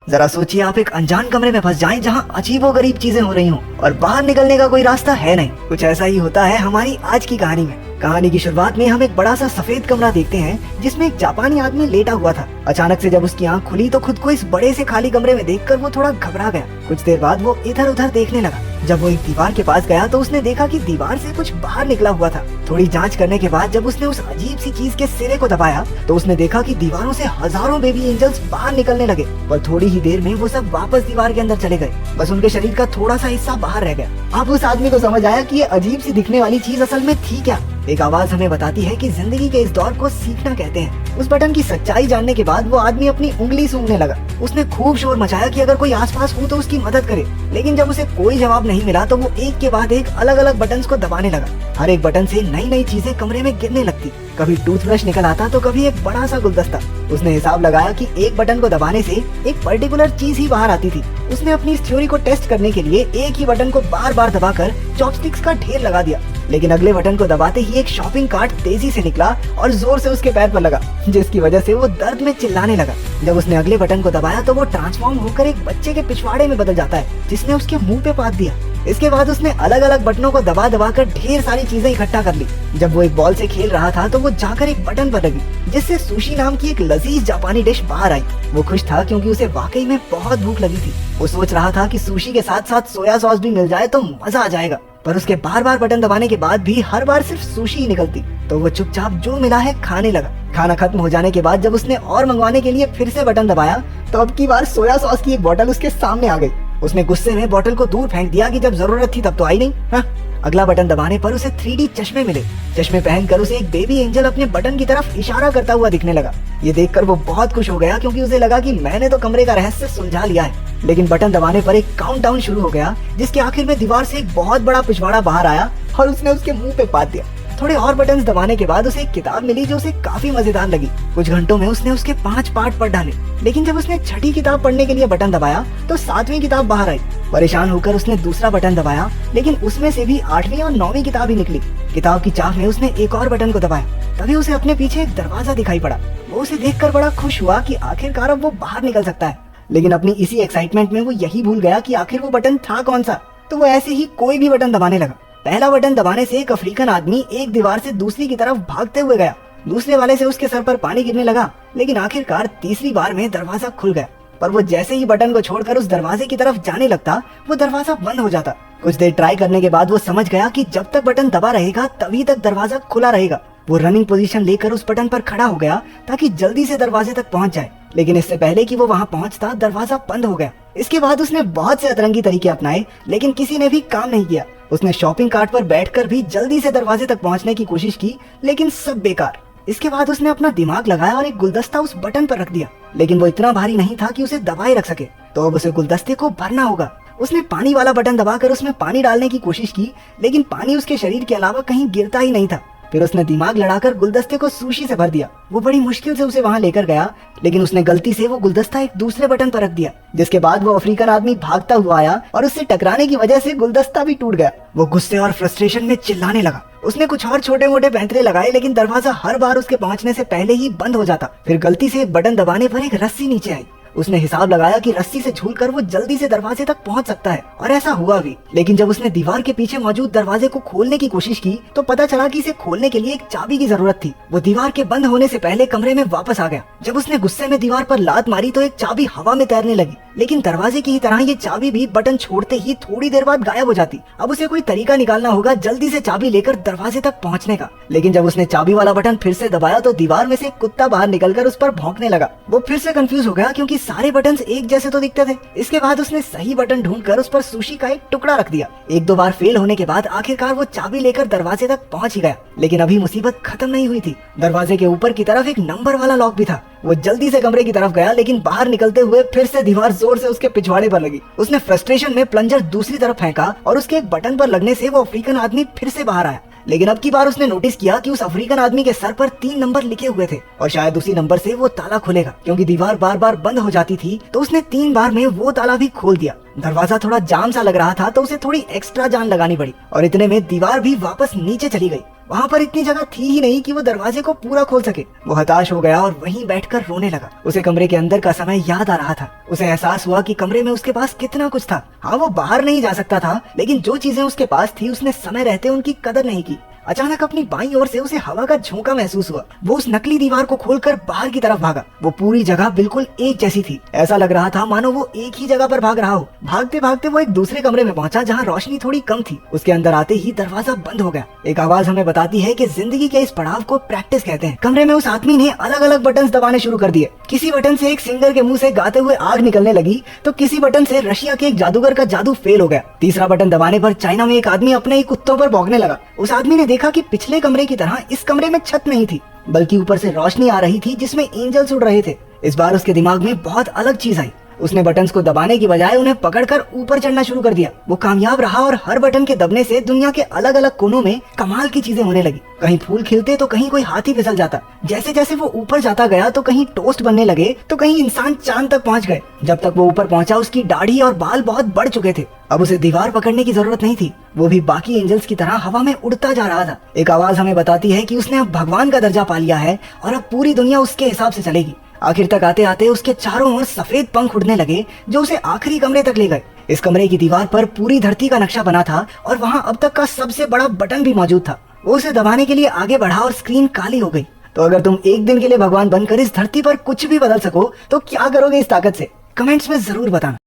जरा सोचिए आप एक अनजान कमरे में फंस जाएं जहां अजीबोगरीब चीजें हो रही हों और बाहर निकलने का कोई रास्ता है नहीं। कुछ ऐसा ही होता है हमारी आज की कहानी में। कहानी की शुरुआत में हम एक बड़ा सा सफेद कमरा देखते हैं जिसमें एक जापानी आदमी लेटा हुआ था। अचानक से जब उसकी आंख खुली तो खुद को इस बड़े से खाली कमरे में देखकर वो थोड़ा घबरा गया। कुछ देर बाद वो इधर उधर देखने लगा। जब वो एक दीवार के पास गया तो उसने देखा कि दीवार से कुछ बाहर निकला हुआ था। थोड़ी जांच करने के बाद जब उसने उस अजीब सी चीज के सिरे को दबाया तो उसने देखा कि दीवारों से हजारों बेबी एंजल्स बाहर निकलने लगे, पर थोड़ी ही देर में वो सब वापस दीवार के अंदर चले गए। बस उनके शरीर का थोड़ा सा हिस्सा बाहर रह गया। अब उस आदमी को समझ आया कि ये अजीब सी दिखने वाली चीज असल में थी क्या। एक आवाज हमें बताती है कि जिंदगी के इस दौर को सीखना कहते हैं। उस बटन की सच्चाई जानने के बाद वो आदमी अपनी उंगली सूंघने लगा। उसने खूब शोर मचाया कि अगर कोई आसपास हो तो उसकी मदद करे, लेकिन जब उसे कोई जवाब नहीं मिला तो वो एक के बाद एक अलग अलग बटन्स को दबाने लगा। हर एक बटन से नई नई चीजें कमरे में गिरने लगती। कभी टूथब्रश निकल आता तो कभी एक बड़ा सा गुलदस्ता। उसने हिसाब लगाया कि एक बटन को दबाने से एक पर्टिकुलर चीज ही बाहर आती थी। उसने अपनी इस थ्योरी को टेस्ट करने के लिए एक ही बटन को बार बार दबाकर चॉपस्टिक्स का ढेर लगा दिया, लेकिन अगले बटन को दबाते ही एक शॉपिंग कार्ट तेजी से निकला और जोर से उसके पैर पर लगा, जिसकी वजह से वो दर्द में चिल्लाने लगा। जब उसने अगले बटन को दबाया तो वो ट्रांसफॉर्म होकर एक बच्चे के पिछवाड़े में बदल जाता है जिसने उसके मुंह पे पात दिया। इसके बाद उसने अलग अलग बटनों को दबा दबा कर ढेर सारी चीजें इकट्ठा कर ली। जब वो एक बॉल से खेल रहा था तो वो जाकर एक बटन पर लगी जिससे सुशी नाम की एक लजीज जापानी डिश बाहर आई। वो खुश था क्योंकि उसे वाकई में बहुत भूख लगी थी। वो सोच रहा था कि सुशी के साथ साथ सोया सॉस भी मिल जाए तो मजा आ जाएगा, पर उसके बार बार बटन दबाने के बाद भी हर बार सिर्फ सुशी ही निकलती। तो वो चुपचाप जो मिला है खाने लगा। खाना खत्म हो जाने के बाद जब उसने और मंगवाने के लिए फिर से बटन दबाया तो अब की बार सोया सॉस की एक बोतल उसके सामने आ गई। उसने गुस्से में बोतल को दूर फेंक दिया कि जब जरूरत थी तब तो आई नहीं। हाँ? अगला बटन दबाने पर उसे 3D चश्मे मिले। चश्मे पहनकर उसे एक बेबी एंजल अपने बटन की तरफ इशारा करता हुआ दिखने लगा। ये देखकर वो बहुत खुश हो गया क्योंकि उसे लगा कि मैंने तो कमरे का रहस्य सुलझा लिया है। लेकिन बटन दबाने पर एक काउंटडाउन शुरू हो गया जिसके आखिर में दीवार से एक बहुत बड़ा पिछवाड़ा बाहर आया और उसने उसके मुंह पे पात दिया। थोड़े और बटन्स दबाने के बाद उसे एक किताब मिली जो उसे काफी मजेदार लगी। कुछ घंटों में उसने उसके 5 पार्ट पढ़ डाले, लेकिन जब उसने छठी किताब पढ़ने के लिए बटन दबाया तो 7वीं किताब बाहर आई। परेशान होकर उसने दूसरा बटन दबाया, लेकिन उसमें से भी 8वीं और 9वीं किताब ही निकली। किताब की चाह में उसने एक और बटन को दबाया, तभी उसे अपने पीछे एक दरवाजा दिखाई पड़ा। वो उसे देखकर बड़ा खुश हुआ कि आखिरकार अब वो बाहर निकल सकता है, लेकिन अपनी इसी एक्साइटमेंट में वो यही भूल गया कि आखिर वो बटन था कौन सा। तो वो ऐसे ही कोई भी बटन दबाने लगा। पहला बटन दबाने से एक अफ्रीकन आदमी एक दीवार से दूसरी की तरफ भागते हुए गया। दूसरे वाले से उसके सर पर पानी गिरने लगा, लेकिन आखिरकार तीसरी बार में दरवाजा खुल गया। पर वो जैसे ही बटन को छोड़कर उस दरवाजे की तरफ जाने लगता वो दरवाजा बंद हो जाता। कुछ देर ट्राई करने के बाद वो समझ गया कि जब तक बटन दबा रहेगा तभी तक दरवाजा खुला रहेगा। वो रनिंग पोजीशन लेकर उस बटन पर खड़ा हो गया ताकि जल्दी से दरवाजे तक पहुंच जाए, लेकिन इससे पहले कि वो वहां पहुंचता दरवाजा बंद हो गया। इसके बाद उसने बहुत से अतरंगी तरीके अपनाए, लेकिन किसी ने भी काम नहीं किया। उसने शॉपिंग कार्ट पर बैठकर भी जल्दी से दरवाजे तक पहुंचने की कोशिश की, लेकिन सब बेकार। इसके बाद उसने अपना दिमाग लगाया और एक गुलदस्ता उस बटन पर रख दिया, लेकिन वो इतना भारी नहीं था कि उसे दबाए रख सके, तो अब उसे गुलदस्ते को भरना होगा। उसने पानी वाला बटन दबाकर उसमें पानी डालने की कोशिश की, लेकिन पानी उसके शरीर के अलावा कहीं गिरता ही नहीं था। फिर उसने दिमाग लड़ाकर गुलदस्ते को सुशी से भर दिया। वो बड़ी मुश्किल से उसे वहां लेकर गया, लेकिन उसने गलती से वो गुलदस्ता एक दूसरे बटन पर रख दिया, जिसके बाद वो अफ्रीकन आदमी भागता हुआ आया और उससे टकराने की वजह से गुलदस्ता भी टूट गया। वो गुस्से और फ्रस्ट्रेशन में चिल्लाने लगा। उसने कुछ और छोटे मोटे पैंतरे लगाए, लेकिन दरवाजा हर बार उसके पहुंचने से पहले ही बंद हो जाता। फिर गलती से एक बटन दबाने पर एक रस्सी नीचे आई। उसने हिसाब लगाया कि रस्सी से झूलकर वो जल्दी से दरवाजे तक पहुंच सकता है, और ऐसा हुआ भी। लेकिन जब उसने दीवार के पीछे मौजूद दरवाजे को खोलने की कोशिश की तो पता चला कि इसे खोलने के लिए एक चाबी की जरूरत थी। वो दीवार के बंद होने से पहले कमरे में वापस आ गया। जब उसने गुस्से में दीवार पर लात मारी तो एक चाबी हवा में तैरने लगी, लेकिन दरवाजे की ही तरह ये चाबी भी बटन छोड़ते ही थोड़ी देर बाद गायब हो जाती। अब उसे कोई तरीका निकालना होगा जल्दी से चाबी लेकर दरवाजे तक पहुंचने का। लेकिन जब उसने चाबी वाला बटन फिर से दबाया तो दीवार में से एक कुत्ता बाहर निकलकर उस पर भौंकने लगा। वो फिर से कंफ्यूज हो गया क्योंकि सारे बटन एक जैसे तो दिखते थे। इसके बाद उसने सही बटन ढूंढकर उस पर सुशी का एक टुकड़ा रख दिया। एक दो बार फेल होने के बाद आखिरकार वो चाबी लेकर दरवाजे तक पहुंच ही गया, लेकिन अभी मुसीबत खत्म नहीं हुई थी। दरवाजे के ऊपर की तरफ एक नंबर वाला लॉक भी था। वो जल्दी से कमरे की तरफ गया, लेकिन बाहर निकलते हुए फिर से दीवार जोर से उसके पिछवाड़े पर लगी। उसने फ्रस्ट्रेशन में प्लंजर दूसरी तरफ फेंका और उसके एक बटन पर लगने से वो अफ्रीकन आदमी फिर से बाहर आया। लेकिन अब की बार उसने नोटिस किया कि उस अफ्रीकन आदमी के सर पर 3 नंबर लिखे हुए थे, और शायद उसी नंबर से वो ताला खुलेगा। क्योंकि दीवार बार बार बंद हो जाती थी तो उसने 3 बार में वो ताला भी खोल दिया। दरवाजा थोड़ा जाम सा लग रहा था तो उसे थोड़ी एक्स्ट्रा जान लगानी पड़ी, और इतने में दीवार भी वापस नीचे चली गई। वहाँ पर इतनी जगह थी ही नहीं कि वो दरवाजे को पूरा खोल सके। वो हताश हो गया और वहीं बैठकर रोने लगा। उसे कमरे के अंदर का समय याद आ रहा था। उसे एहसास हुआ कि कमरे में उसके पास कितना कुछ था। हाँ, वो बाहर नहीं जा सकता था, लेकिन जो चीजें उसके पास थी उसने समय रहते उनकी कदर नहीं की। अचानक अपनी बाईं ओर से उसे हवा का झोंका महसूस हुआ। वो उस नकली दीवार को खोलकर बाहर की तरफ भागा। वो पूरी जगह बिल्कुल एक जैसी थी। ऐसा लग रहा था मानो वो एक ही जगह पर भाग रहा हो। भागते भागते वो एक दूसरे कमरे में पहुंचा जहां रोशनी थोड़ी कम थी। उसके अंदर आते ही दरवाजा बंद हो गया। एक आवाज हमें बताती है कि जिंदगी के इस पड़ाव को प्रैक्टिस कहते हैं। कमरे में उस आदमी ने अलग अलग बटन दबाने शुरू कर दिए। किसी बटन से एक सिंगर के मुंह से गाते हुए आग निकलने लगी, तो किसी बटन से रशिया के एक जादूगर का जादू फेल हो गया। तीसरा बटन दबाने पर चाइना में एक आदमी अपने ही कुत्तों पर भौंकने लगा। उस आदमी ने देखा कि पिछले कमरे की तरह इस कमरे में छत नहीं थी, बल्कि ऊपर से रोशनी आ रही थी जिसमें एंजल्स उड़ रहे थे। इस बार उसके दिमाग में बहुत अलग चीज आई। उसने बटन्स को दबाने की बजाय उन्हें पकड़कर ऊपर चढ़ना शुरू कर दिया। वो कामयाब रहा और हर बटन के दबने से दुनिया के अलग अलग कोनों में कमाल की चीजें होने लगी। कहीं फूल खिलते तो कहीं कोई हाथी फिसल जाता। जैसे जैसे वो ऊपर जाता गया तो कहीं टोस्ट बनने लगे तो कहीं इंसान चांद तक पहुंच गए। जब तक वो ऊपर पहुंचा उसकी दाढ़ी और बाल बहुत बढ़ चुके थे। अब उसे दीवार पकड़ने की जरूरत नहीं थी। वो भी बाकी एंजल्स की तरह हवा में उड़ता जा रहा था। एक आवाज हमें बताती है कि उसने अब भगवान का दर्जा पा लिया है और अब पूरी दुनिया उसके हिसाब से चलेगी। आखिर तक आते आते उसके चारों ओर सफेद पंख उड़ने लगे जो उसे आखिरी कमरे तक ले गए। इस कमरे की दीवार पर पूरी धरती का नक्शा बना था और वहाँ अब तक का सबसे बड़ा बटन भी मौजूद था। वो उसे दबाने के लिए आगे बढ़ा और स्क्रीन काली हो गई। तो अगर तुम एक दिन के लिए भगवान बनकर इस धरती पर कुछ भी बदल सको तो क्या करोगे इस ताकत से? कमेंट्स में जरूर बताना।